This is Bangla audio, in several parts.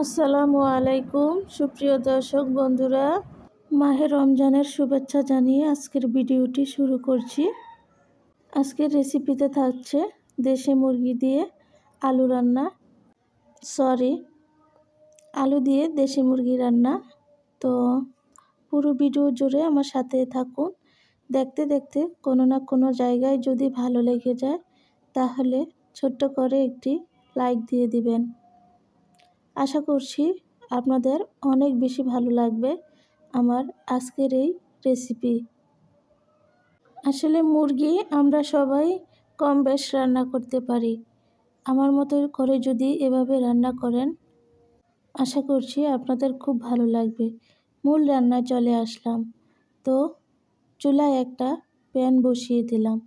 আসসালামু আলাইকুম সুপ্রিয় দর্শক বন্ধুরা, মাহে রমজানের শুভেচ্ছা জানিয়ে আজকের ভিডিওটি শুরু করছি। আজকের রেসিপিতে থাকছে দেশি মুরগি দিয়ে আলু রান্না, আলু দিয়ে দেশি মুরগি রান্না। তো পুরো ভিডিও জুড়ে আমার সাথে থাকুন। দেখতে দেখতে কোনো না কোনো জায়গায় যদি ভালো লেগে যায় তাহলে ছোট্ট করে একটি লাইক দিয়ে দিবেন। আশা করছি আপনাদের অনেক বেশি ভালো লাগবে আমার আজকের এই রেসিপি। আসলে মুরগি আমরা সবাই কম বেশ রান্না করতে পারি। আমার মতো করে যদি এভাবে রান্না করেন আশা করছি আপনাদের খুব ভালো লাগবে। মূল রান্নায় চলে আসলাম। তো চুলায় একটা প্যান বসিয়ে দিলাম,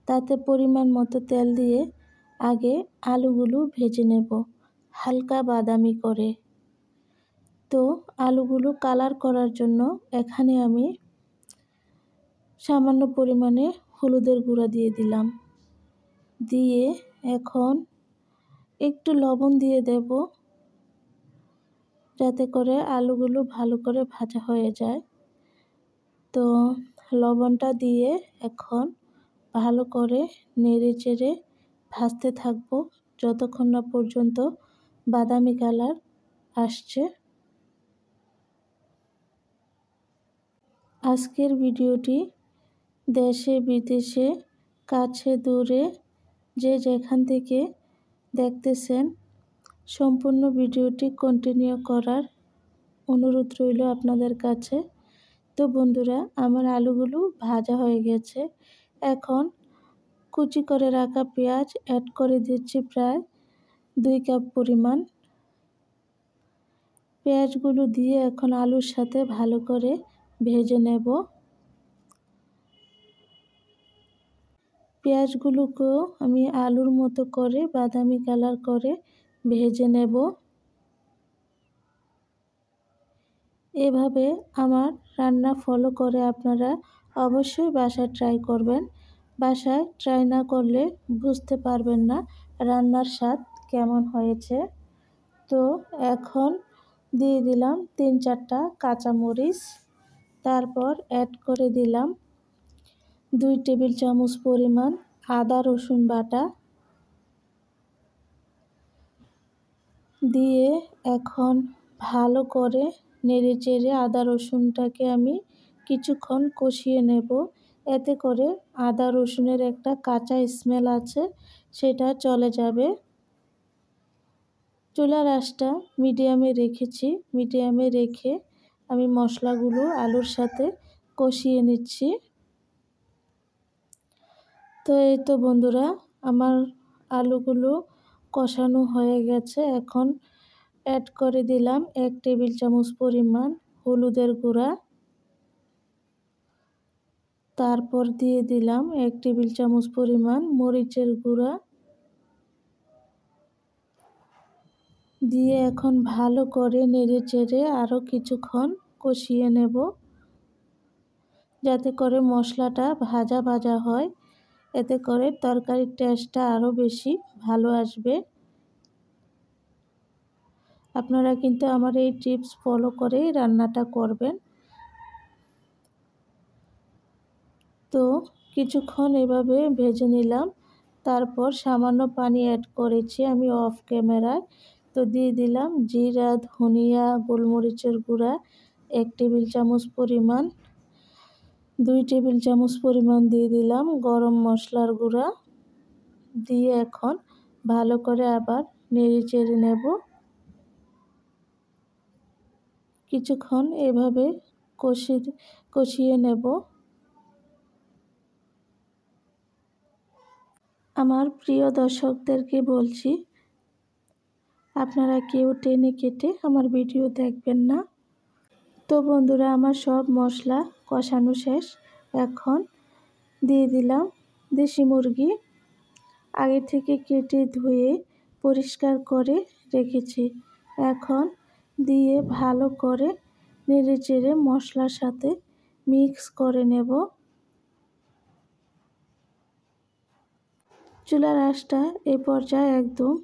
তাতে পরিমাণ মতো তেল দিয়ে আগে আলুগুলো ভেজে নেব হালকা বাদামি করে। তো আলুগুলো কালার করার জন্য এখানে আমি সামান্য পরিমাণে হলুদের গুঁড়া দিয়ে দিলাম। দিয়ে এখন একটু লবণ দিয়ে দেব, যাতে করে আলুগুলো ভালো করে ভাজা হয়ে যায়। তো লবণটা দিয়ে এখন ভালো করে নেড়ে চেড়ে ভাজতে থাকবো যতক্ষণ না পর্যন্ত বাদামি কালার আসছে। আজকের ভিডিওটি দেশে বিদেশে কাছে দূরে যে যেখান থেকে দেখতেছেন সম্পূর্ণ ভিডিওটি কন্টিনিউ করার অনুরোধ রইল আপনাদের কাছে। তো বন্ধুরা, আমার আলুগুলো ভাজা হয়ে গেছে। এখন কুচি করে রাখা পেঁয়াজ অ্যাড করে দিচ্ছি প্রায় 2 কাপ পরিমাণ। পেঁয়াজগুলো দিয়ে এখন আলুর সাথে ভালো করে ভেজে নেব। পেঁয়াজগুলোকেও আমি আলুর মতো করে বাদামি কালার করে ভেজে নেব। এভাবে আমার রান্না ফলো করে আপনারা অবশ্যই বাসায় ট্রাই করবেন। বাসায় ট্রাই না করলে বুঝতে পারবেন না রান্নার স্বাদ কেমন হয়েছে। তো এখন দিয়ে দিলাম 3-4টা কাঁচামরিচ, তারপর অ্যাড করে দিলাম 2 টেবিল চামচ পরিমাণ আদা রসুন বাটা দিয়ে এখন ভালো করে নেড়ে চেড়ে আদা রসুনটাকে আমি কিছুক্ষণ কষিয়ে নেব। এতে করে আদা রসুনের একটা কাঁচা স্মেল আছে সেটা চলে যাবে। চুলার আঁচটা মিডিয়ামে রেখেছি। মিডিয়ামে রেখে আমি মশলাগুলো আলুর সাথে কষিয়ে নিচ্ছি। তো এই তো বন্ধুরা, আমার আলুগুলো কষানো হয়ে গেছে। এখন অ্যাড করে দিলাম 1 টেবিল চামচ পরিমাণ হলুদের গুঁড়া, তারপর দিয়ে দিলাম 1 টেবিল চামচ পরিমাণ মরিচের গুঁড়া দিয়ে এখন ভালো করে নেড়ে চেড়ে আরও কিছুক্ষণ কষিয়ে নেব, যাতে করে মশলাটা ভাজা ভাজা হয়। এতে করে তরকারির টেস্টটা আরও বেশি ভালো আসবে। আপনারা কিন্তু আমার এই টিপস ফলো করেই রান্নাটা করবেন। তো কিছুক্ষণ এভাবে ভেজে নিলাম, তারপর সামান্য পানি অ্যাড করেছি আমি অফ ক্যামেরায়। তো দিয়ে দিলাম জিরা, ধনিয়া, গোলমরিচের গুঁড়া 1 টেবিল চামচ পরিমাণ, 2 টেবিল চামচ পরিমাণ দিয়ে দিলাম গরম মশলার গুঁড়া দিয়ে এখন ভালো করে আবার নেড়ে চেড়ে নেব। কিছুক্ষণ এভাবে কষিয়ে নেব। আমার প্রিয় দর্শকদেরকে বলছি, আপনারা কেউ টেনে কেটে আমার ভিডিও দেখবেন না। তো বন্ধুরা, আমার সব মশলা কষানো শেষ। এখন দিয়ে দিলাম দেশি মুরগি, আগে থেকে কেটে ধুয়ে পরিষ্কার করে রেখেছি। এখন দিয়ে ভালো করে নেড়ে চেড়ে মশলার সাথে মিক্স করে নেব। চুলার আঁচটা এই পর্যায়ে একদম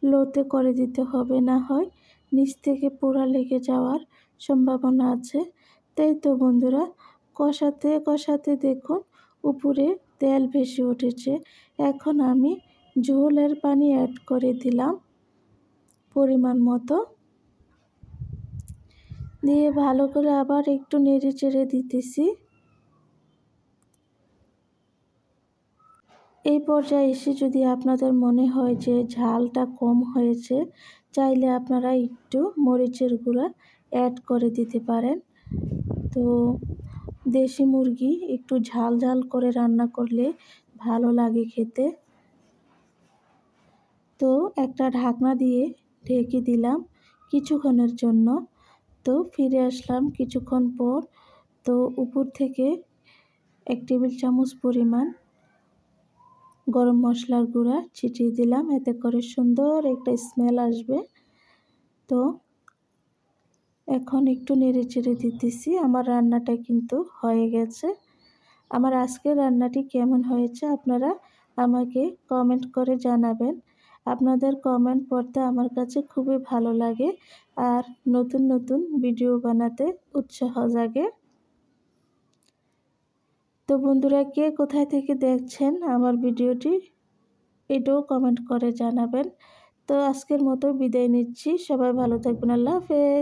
লোতে করে দিতে হবে, না হয় নিচ থেকে পোড়া লেগে যাওয়ার সম্ভাবনা আছে। তাই তো বন্ধুরা, কষাতে কষাতে দেখুন উপরে তেল ভেসে উঠেছে। এখন আমি ঝোলের পানি অ্যাড করে দিলাম পরিমাণ মতো, দিয়ে ভালো করে আবার একটু নেড়ে চেড়ে দিতেছি। এই পর্যায়ে এসে যদি আপনাদের মনে হয় যে ঝালটা কম হয়েছে, চাইলে আপনারা একটু মরিচের গুঁড়া অ্যাড করে দিতে পারেন। তো দেশি মুরগি একটু ঝাল ঝাল করে রান্না করলে ভালো লাগে খেতে। তো একটা ঢাকনা দিয়ে ঢেকে দিলাম কিছুক্ষণের জন্য। তো ফিরে আসলাম কিছুক্ষণ পর। তো উপর থেকে 1 টেবিল চামচ পরিমাণ গরম মশলার গুঁড়া ছিটিয়ে দিলাম, এতে করে সুন্দর একটা স্মেল আসবে। তো এখন একটু নেড়ে চেড়ে দিতেছি। আমার রান্নাটা কিন্তু হয়ে গেছে। আমার আজকের রান্নাটি কেমন হয়েছে আপনারা আমাকে কমেন্ট করে জানাবেন। আপনাদের কমেন্ট পড়তে আমার কাছে খুবই ভালো লাগে, আর নতুন নতুন ভিডিও বানাতে উৎসাহ জাগে। তো বন্ধুরা, কে কোথায় থেকে দেখছেন আমার ভিডিওটি এটাও কমেন্ট করে জানাবেন। তো আজকের মতো বিদায় নিচ্ছি। সবাই ভালো থাকবেন। আল্লাহ হাফেজ।